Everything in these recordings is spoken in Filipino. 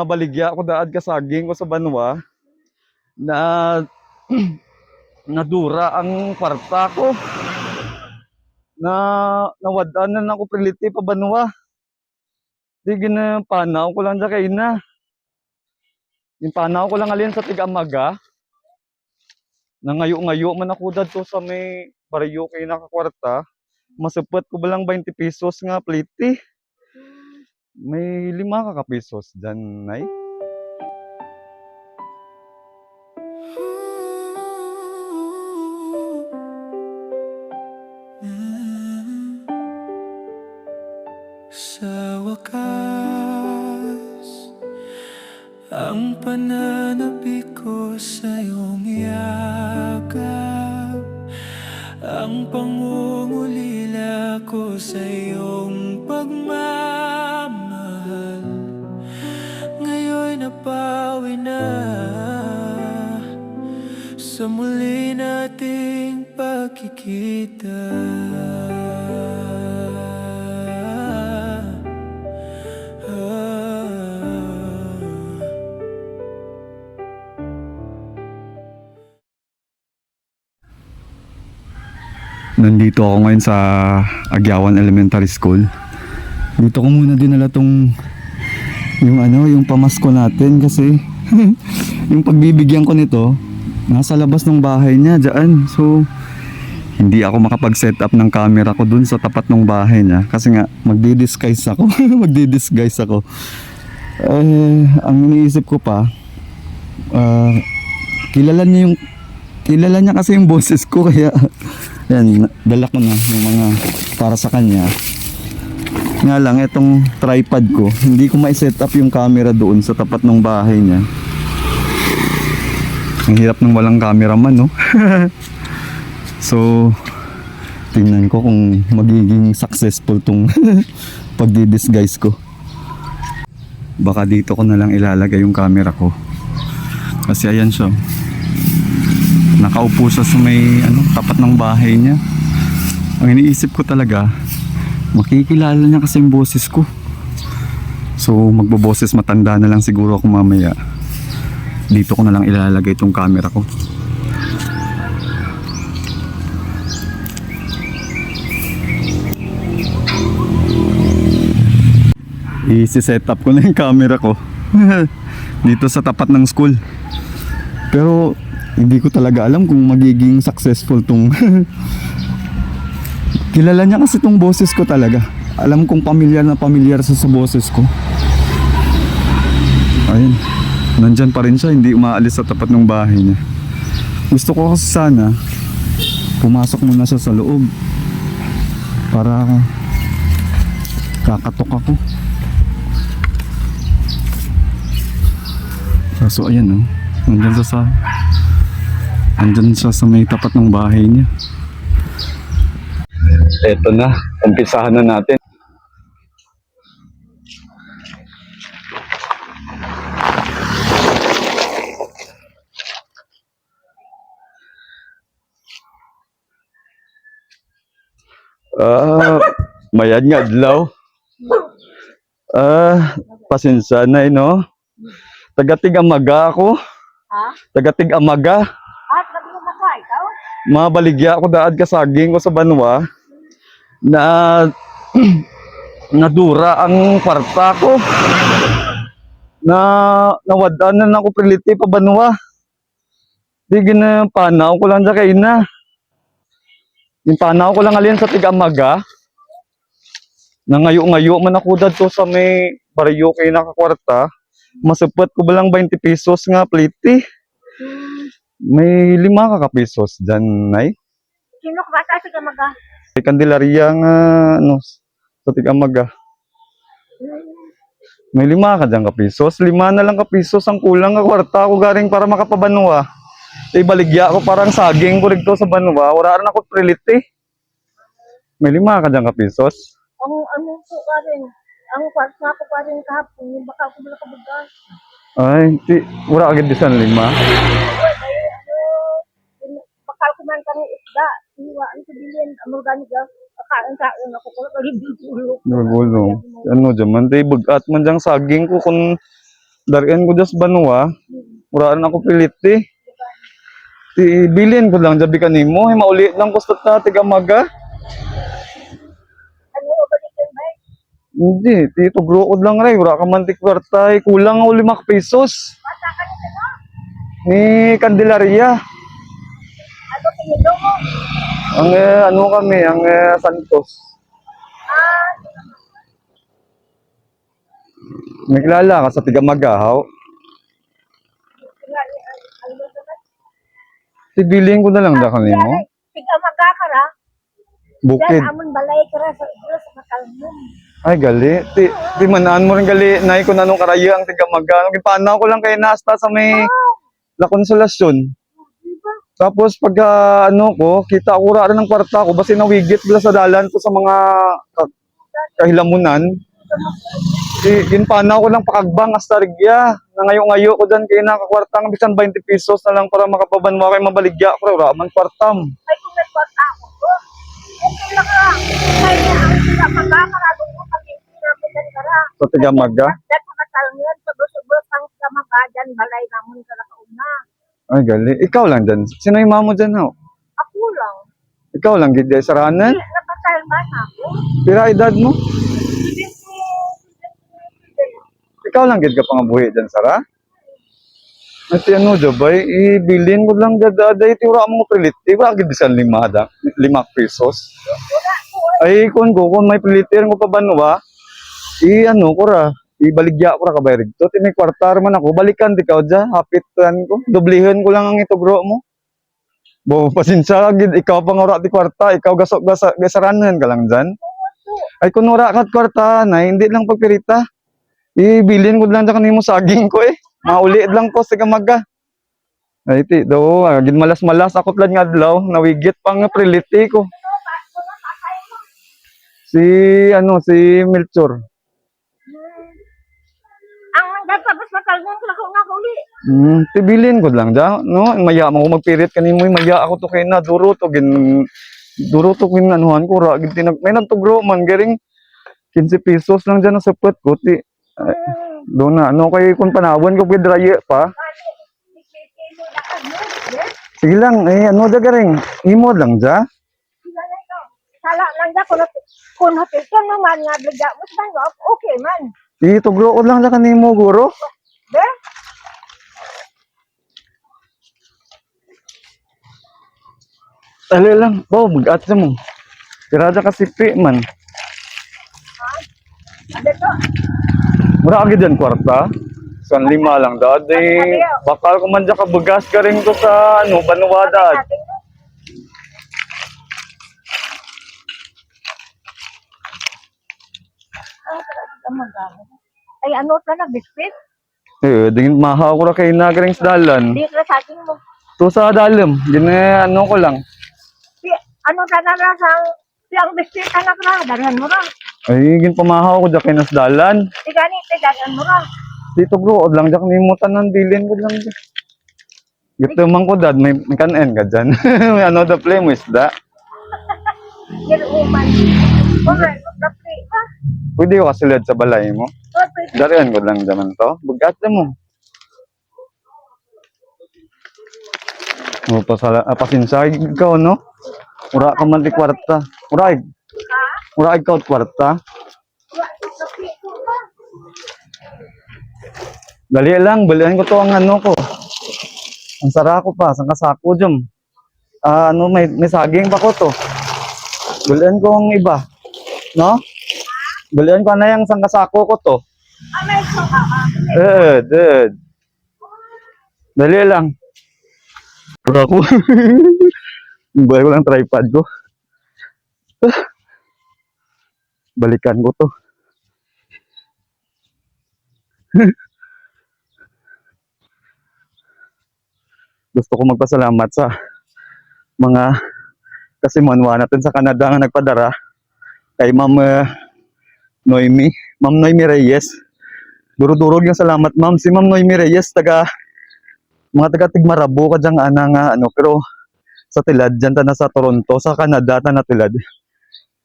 Baligya ako daad ka saging ko sa Banwa na nadura ang kwarta ko na nawadanan ako priliti pa Banwa. Di ginapanaw ko lang dyan kay ina. Yung panaw ko lang alin sa Tigamaga. Na ngayo-ngayo man ako dadto sa may baryo kay nakakwarta. Masupot ko ba lang 20 pesos nga pliti. May 5 ka pesos dyan, nay. Sa wakas, ang pananabik ko sa iyong yakap, ang pangungulila ko sa iyong pagmamahal, ngayon'y napawi na sa muli nating pagkikita. Nandito ako ngayon sa Agyawan Elementary School. Dito ko muna dinala tong yung pamasko natin kasi yung pagbibigyan ko nito nasa labas ng bahay niya diyan. So hindi ako makapag-set up ng camera ko dun sa tapat ng bahay niya kasi nga magdi-disguise ako. Magdi-disguise ako. Ang iniisip ko pa kilala niya kasi yung boses ko kaya yan, dala ko na yung mga para sa kanya. Nga lang, itong tripod ko, hindi ko ma-set up yung camera doon sa tapat ng bahay niya. Ang hirap ng walang cameraman, no? So, tingnan ko kung magiging successful tong pagdi-disguise ko. Baka dito ko na lang ilalagay yung camera ko. Kasi ayan siya. Nakaupo siya sa may tapat ng bahay niya. Ang iniisip ko talaga, makikilala niya kasi yung boses ko. So magboboses matanda na lang siguro ako mamaya. Dito ko na lang ilalagay itong camera ko. I-set up ko na yung camera ko dito sa tapat ng school. Pero hindi ko talaga alam kung magiging successful tong kilala niya kasi tong boses ko talaga. Alam kong pamilyar na pamilyar sa boses ko. Ayun, nandyan pa rin siya, hindi umaalis sa tapat ng bahay niya. Gusto ko kasi sana pumasok muna siya sa loob para kakatok ako. So ayan, nandyan siya sa may tapat ng bahay niya. Eto na, umpisahan na natin. Mayad nga adlaw. Pasensya na no. Taga-Tigamaga ako. Ha? Taga-Tigamaga. Sabi mo ba ikaw? Mabaligya ako daad ka saging ko sa Banwa na nadura ang kwarta ko na nawadanan ako priliti pa Banwa. Di ginapanaw ko lang dyan kay ina. Yung panaw ko lang alin sa Tigamaga na ngayo-ngayo man ako dadto sa may baryo kay nakakwarta. Masupot ko ba lang 20 pesos nga pliti. May 5 ka pesos dyan, nay. Sino ka ba sa Tigamaga? May Candelaria nga, sa Tigamaga. May 5 ka dyan ka pesos. 5 na lang ka pesos ang kulang nga kwarta ko garing para makapabanwa. Baligya ako parang saging ko rito sa Banwa. Wala rin ako priliti. May 5 ka dyan ka pesos. Ang ano po ka rin. Ang kwarta ko pa rin kahapon. Yung baka ako wala kabagas. Ay, wala agad disan 5. Bakal ko man kami isda. Iwaan ko bilhin. Ang organic daw. Kain-kain ako. Kung nagiging tulog. Nagulong. Ano dyan man, bugat man dyan saging ko kung darian ko das banwa, muraan ako piliti. Ti bilin ko lang jabi kanimo, ay mauli lang ko sa tiga maga. Ano ba dito ba? Hindi, ti tugruod lang ray, wala ka man ti kwarta, ay kulang nga 5 pesos. Basta ka nito no? Ni Candelaria. Ano pinilo mo? Ang ano kami, ang Santos. Ah, May kilala ka sa tiga magahaw. ano ba ito? Ti bilin ko na lang da kanimo. Tiga magkakara. Bukid. Yan amon balay kara sa makalmon. Ay, gali. Ti manaan mo rin gali. Nay ko na nung karaya ang tiga maga. Ipanaw ko lang kay Nasta sa may La Consolasyon. Diba? Tapos pag ano ko, kita ko ra ng kwarta ko. Basta nawigit bila sa dalan ko sa mga kahilamunan. Ginpanaw ko lang pakagbang astarigya. Na ngayo-ngayo ko dyan kay nakakwartang bisan 20 pesos na lang para makapabanwa kay mabaligya ko. Raman kwartam. Ay kung nagkwarta ako ko. Ito lang ka. Kaya ang tiga magkakara kung kami pinapitan kara. Sa tiga maga. Dan sa katalngan sa subos ang sa magajan balay namon sa kauna. Ay, gali. Ikaw lang dyan. Sino yung mamo dyan, ho? Ako lang. Ikaw lang, gid sa ranan. Napatalman ako. Pira edad mo? Ikaw lang, gid ka pangabuhi dyan, Sara? At ano, jabay, ibilin ko lang gadaday, tiwara mo piliti. Wala gid bisan 5 pesos. Wala ko. Ay, kung may pilitir ko pa banwa, ano ko ra, ibaligya ko ra kabay rigto. May kwartar man ako, balikan di ka dyan, hapitan ko. Dublihan ko lang ang itugro mo. Bo, pasensya gid ikaw pangura di kwarta, ikaw gasaranan ka lang dyan. Ay kung wala ka kwarta na, hindi lang pagpirita. Ibilin ko lang dyan kanimo saging ko eh. Mauliit lang ko sa kamaga. Ay ti, do, gid malas-malas ako lang nga adlaw, nawigit pang priliti ko. Si si Melchor. Ang nagpapos matalngan ko ako nga uli. Tibilin ko lang da, no? Maya mo magpirit kanimo, maya ako to kay na duro to kin anuhan ko ra gid may nagtugro man garing 15 pesos lang dyan sa sapet ko ti. Do na ano kay kun panawon ko gid raye pa. Sige lang, ano da garing, imo lang da. Sala lang da kun hapilton naman nga bigya mo sa tanggap, okay man. Itugro ko lang da kanimo guro. Be? Dali lang, mag-at mo. Tirada kasi pi man. Dito. Mura agad yan kwarta. San 5 lang da. Bakal ko man dyan kabugas ka rin ko sa Banuwada. Ay ano ka na biscuit? Dingin mahaw ko ra kay nagaring sa dalan. Di ka sa akin mo. To sa dalam, ano ko lang. Si ano ka na lang si ang biscuit anak na dalan mo ra. Ay, pamahaw ko dyan kay nas dalan. Di gani dalan mo ra. Dito bro, lang dyan kanimutan ng bilin ko lang dyan. Gito man ko dad, may kanen ka dyan. May ano da play mo isda. Giruman. Okay, dapat ha. Pwede ko kasulad sa balay mo. Okay. Darian ko lang dyan to. Bugat na mo. Pasensya ikaw, no? Ura ka man di kwarta. Ura ikaw kwarta. Dali lang, balian ko to ang ano ko. Ang sara ko pa, sang kasako dyan. May saging pa ko to. Balian ko ang iba. No? Balian ko na yung sang kasako ko to. May soka ka. Dead. Dali lang. Pura ko. Buhay ko lang tripod ko. Balikan ko to. Gusto ko magpasalamat sa mga kasimanwa natin sa Canada nga nagpadara kay Ma'am Noemi Reyes. Duro-durog yung salamat, ma'am. Si Ma'am Noemi Reyes, mga taga Tigmarabo ka dyan nga ano, pero sa tilad, dyan ta na sa Toronto, sa Canada ta na tilad.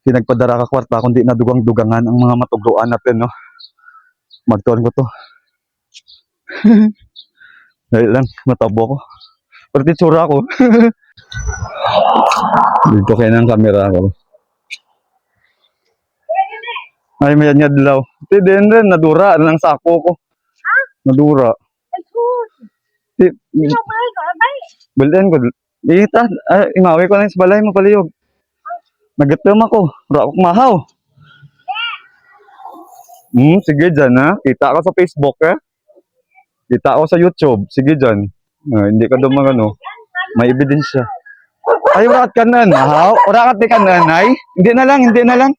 Pinagpadara ka kwarta, kundi na dugang-dugangan ang mga matugruan natin, no? Magtuan ko to. Dahil lang, matabo ko. Pati tsura ko. Dito kayo ng camera ko. Ay, may yan daw. Hindi din rin, nadura. Ano lang sako ko. Nadura. Ay, sus. Di, Sino ba ito? Abay. baldan ko. Ita, imawi ko lang sa balay mo paliyog. Nagatam ako. Wala akong mahaw. Sige dyan ha. Kita ako sa Facebook ha. Kita ako sa YouTube. Sige dyan. Hindi ka daw ano. May ebidensya. Ay, wala ka na. Mahaw. Wala ka na, ay. Hindi na lang, hindi na lang.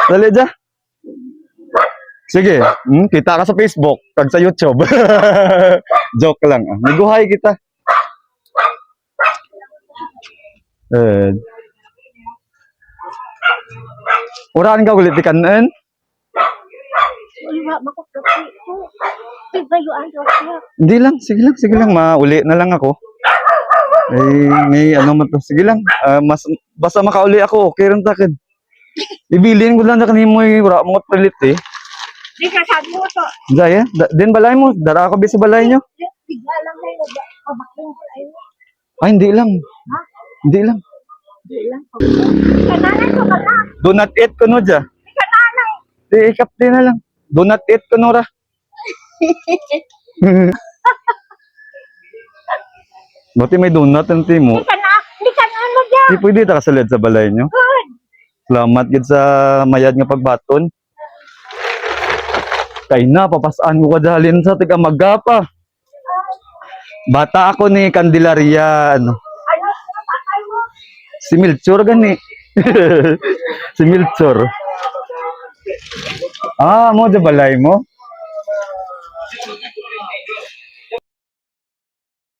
Dali dyan. Sige. Kita ka sa Facebook. Kag sa YouTube. Joke lang. Niguhay kita. Uraan ka ulit ikanan. Wala, makapagpapit ko. Pigayuan daw siya. Hindi lang, sige lang, mauli na lang ako. May ano man to. Sige lang, basta makauli ako, okay rin takin. Ibilin ko lang na kanimo wala mo palit eh. Di ka sabi mo to. Daya, din balay mo, dara ako sa balay nyo. Bigla lang kayo. Pabakin ko ay. Ay, hindi lang. Ha? Hindi lang. Di lang. Kananan ko ka na. Do not eat ko no dya. Kananan. Di ikap din na lang. Do not eat ko no ra. Buti may donut ang timo. Di ka na ano dyan. Di pwede ta kasalid sa balay nyo. Good. Salamat gid sa mayad nga pagbaton. Kay na papasaan ko kadalin sa tiga magapa. Bata ako ni Candelaria ano. Ano sa tatay mo? Si Milchor gani. Si Milchor. Mo de balay mo.